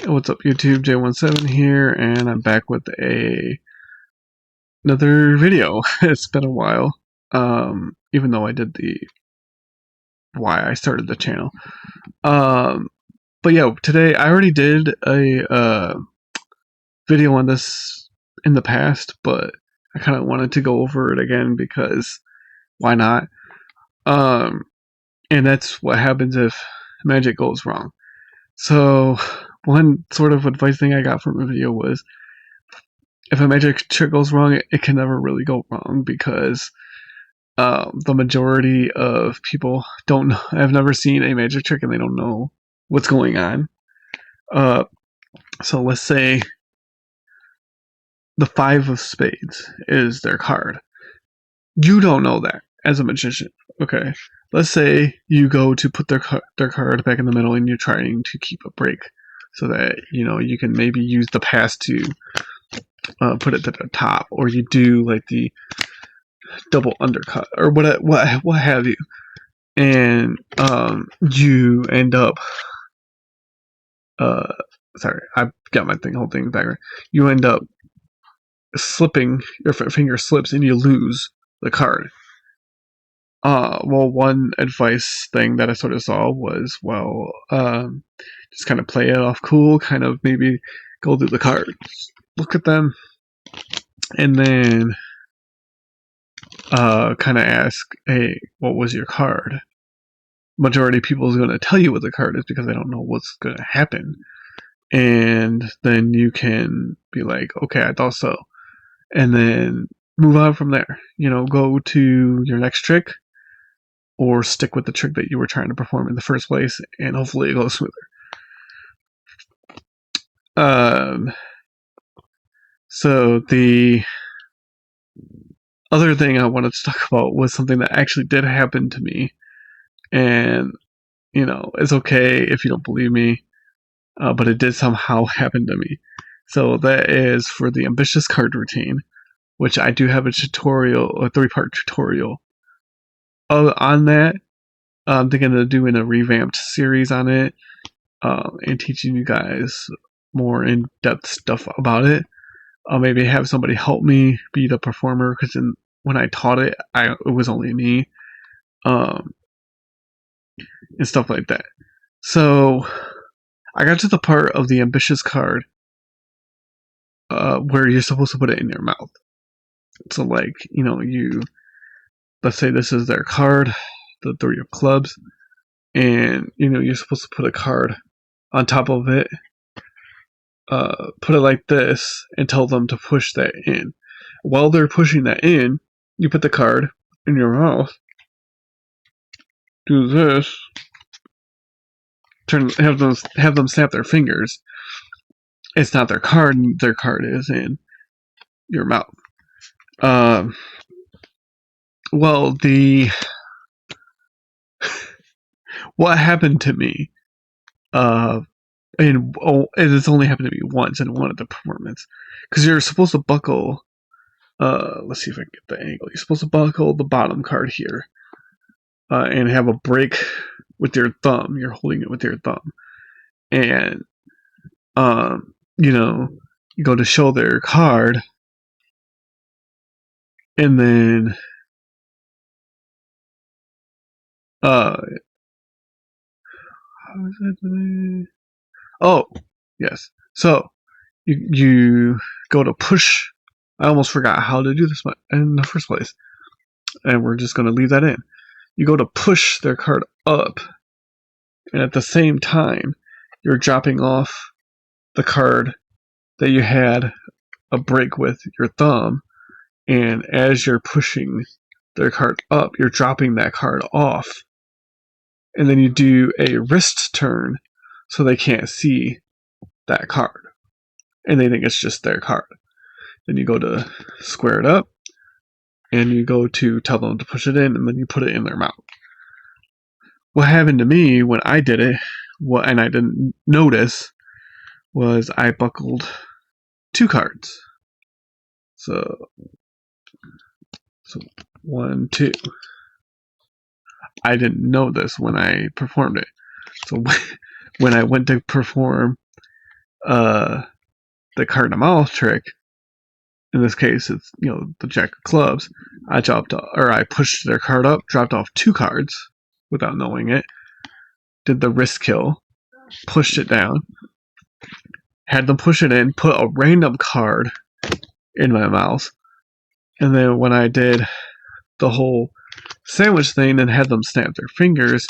What's up YouTube, J17 here, and I'm back with another video. It's been a while, even though I did the why I started the channel. But yeah, today I already did a video on this in the past, but I kind of wanted to go over it again because why not? And that's what happens if magic goes wrong. So one sort of advice thing I got from the video was, if a magic trick goes wrong, it can never really go wrong because the majority of people don't have never seen a magic trick and they don't know what's going on. So let's say the 5 of spades is their card. You don't know that as a magician. Okay, let's say you go to put their card back in the middle and you're trying to keep a break so that you can maybe use the pass to put it to the top, or you do like the double undercut or what have you, and you end up sorry, I've got my whole thing back. You end up slipping, your finger slips and you lose the card. Well, one advice thing that I sort of saw was, just kind of play it off cool, kind of maybe go through the cards, look at them, and then kind of ask, hey, what was your card? Majority of people is going to tell you what the card is because they don't know what's going to happen. And then you can be like, okay, I thought so. And then move on from there. Go to your next trick or stick with the trick that you were trying to perform in the first place, and hopefully it goes smoother. So the other thing I wanted to talk about was something that actually did happen to me. And, it's okay if you don't believe me, but it did somehow happen to me. So that is for the ambitious card routine, which I do have a 3-part tutorial on that. I'm thinking of doing a revamped series on it, and teaching you guys more in-depth stuff about it. I'll maybe have somebody help me be the performer, because when I taught it, it was only me, and stuff like that. So I got to the part of the ambitious card where you're supposed to put it in your mouth. So let's say this is their card, the 3 of clubs, and you're supposed to put a card on top of it, put it like this, and tell them to push that in. While they're pushing that in, you put the card in your mouth, do this, have them snap their fingers. It's not their card is in your mouth. Well, what happened to me, and it's only happened to me once in one of the performance, because you're supposed to buckle, let's see if I can get the angle. You're supposed to buckle the bottom card here, and have a break with your thumb. You're holding it with your thumb, and you go to show their card, and then oh yes, so you go to push. I almost forgot how to do this in the first place, and we're just going to leave that in. You go to push their card up, and at the same time you're dropping off the card that you had a break with your thumb, and as you're pushing their card up, you're dropping that card off, and then you do a wrist turn so they can't see that card, and they think it's just their card. Then you go to square it up, and you go to tell them to push it in, and then you put it in their mouth. What happened to me when I did it, and I didn't notice, was I buckled 2 cards. So 1, 2. I didn't know this when I performed it. So when I went to perform the card in the mouth trick. In this case, it's the Jack of Clubs. I pushed their card up, dropped off 2 cards without knowing it. Did the wrist kill, pushed it down, had them push it in, put a random card in my mouth, and then when I did the whole sandwich thing and had them snap their fingers,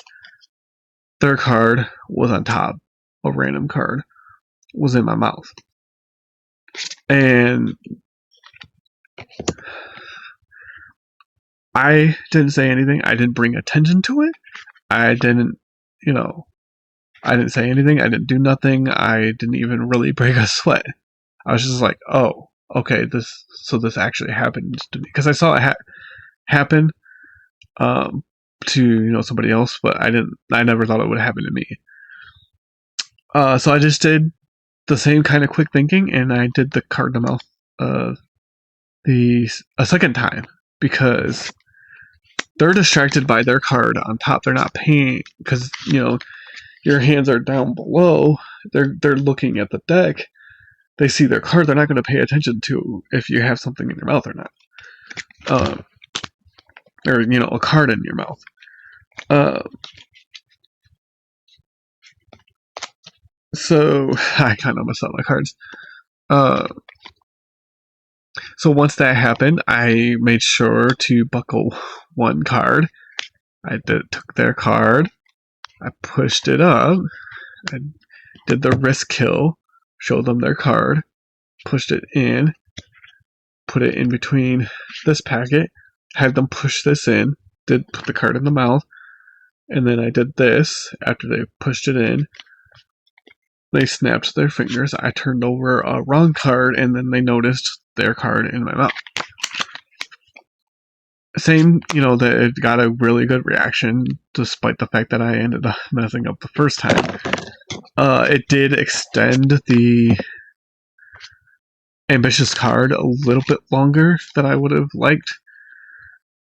their card was on top. A random card was in my mouth. And I didn't say anything. I didn't bring attention to it. I didn't say anything. I didn't do nothing. I didn't even really break a sweat. I was just like, oh, okay, this actually happened to me. Because I saw it happen to somebody else, but I never thought it would happen to me. So I just did the same kind of quick thinking, and I did the card in the mouth a second time, because they're distracted by their card on top. They're not paying, because your hands are down below. They're looking at the deck. They see their card. They're not going to pay attention to if you have something in your mouth or not, or a card in your mouth. So I kind of messed up my cards. So once that happened, I made sure to buckle 1 card. I took their card. I pushed it up. I did the wrist kill. Showed them their card. Pushed it in. Put it in between this packet. Had them push this in. Put the card in the mouth. And then I did this after they pushed it in. They snapped their fingers. I turned over a wrong card, and then they noticed their card in my mouth. Same, that it got a really good reaction, despite the fact that I ended up messing up the first time. It did extend the ambitious card a little bit longer than I would have liked.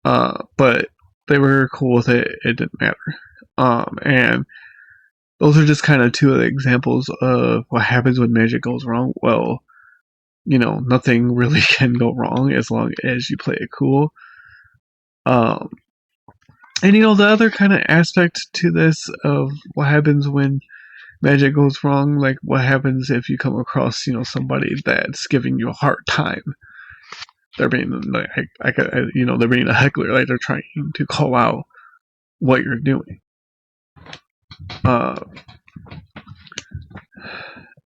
But they were cool with it. It didn't matter. And those are just kind of 2 of the examples of what happens when magic goes wrong. Well, nothing really can go wrong as long as you play it cool. And the other kind of aspect to this of what happens when magic goes wrong, like what happens if you come across somebody that's giving you a hard time. They're being they're being a heckler, like they're trying to call out what you're doing.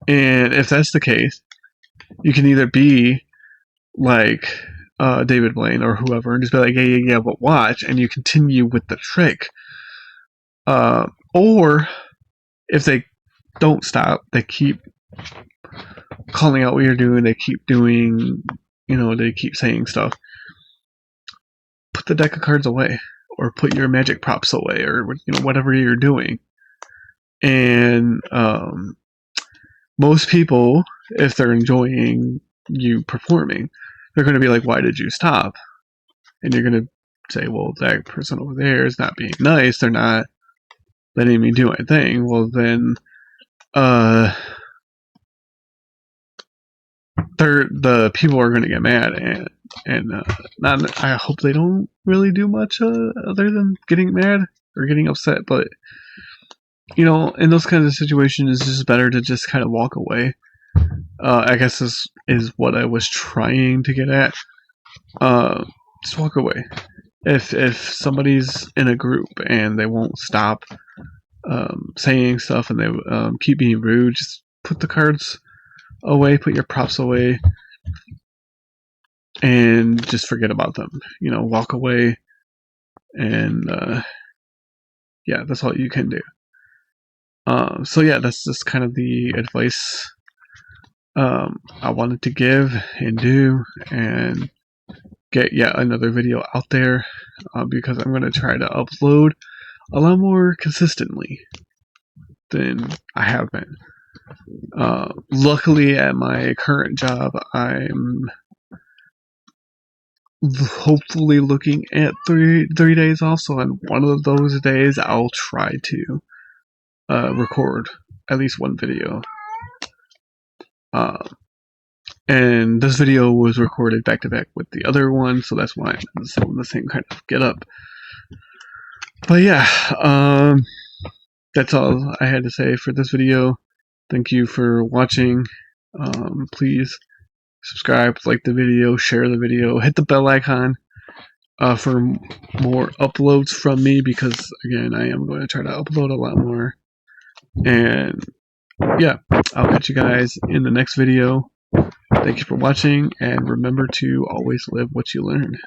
And if that's the case, you can either be like David Blaine or whoever and just be like, yeah, but watch, and you continue with the trick. Or if they don't stop, they keep calling out what you're doing, they keep doing, they keep saying stuff, put the deck of cards away, or put your magic props away, or whatever you're doing. And most people, if they're enjoying you performing, they're going to be like, why did you stop? And you're going to say, well, that person over there is not being nice, they're not letting me do my thing. Well, then the people are going to get mad, and I hope they don't really do much other than getting mad or getting upset. But in those kinds of situations, it's just better to just kind of walk away. I guess this is what I was trying to get at. Just walk away. If somebody's in a group and they won't stop saying stuff and they keep being rude, just put the cards away, put your props away, and just forget about them. Walk away, and yeah, that's all you can do. So yeah, that's just kind of the advice I wanted to give and do, and get yet another video out there, because I'm going to try to upload a lot more consistently than I have been. Luckily, at my current job, I'm hopefully looking at three days off, so on one of those days I'll try to record at least one video. And this video was recorded back to back with the other one, so that's why I'm still in the same kind of get up. But yeah, that's all I had to say for this video. Thank you for watching. Please subscribe, like the video, share the video, hit the bell icon for more uploads from me, because again, I am going to try to upload a lot more. And yeah, I'll catch you guys in the next video. Thank you for watching, and remember to always live what you learn.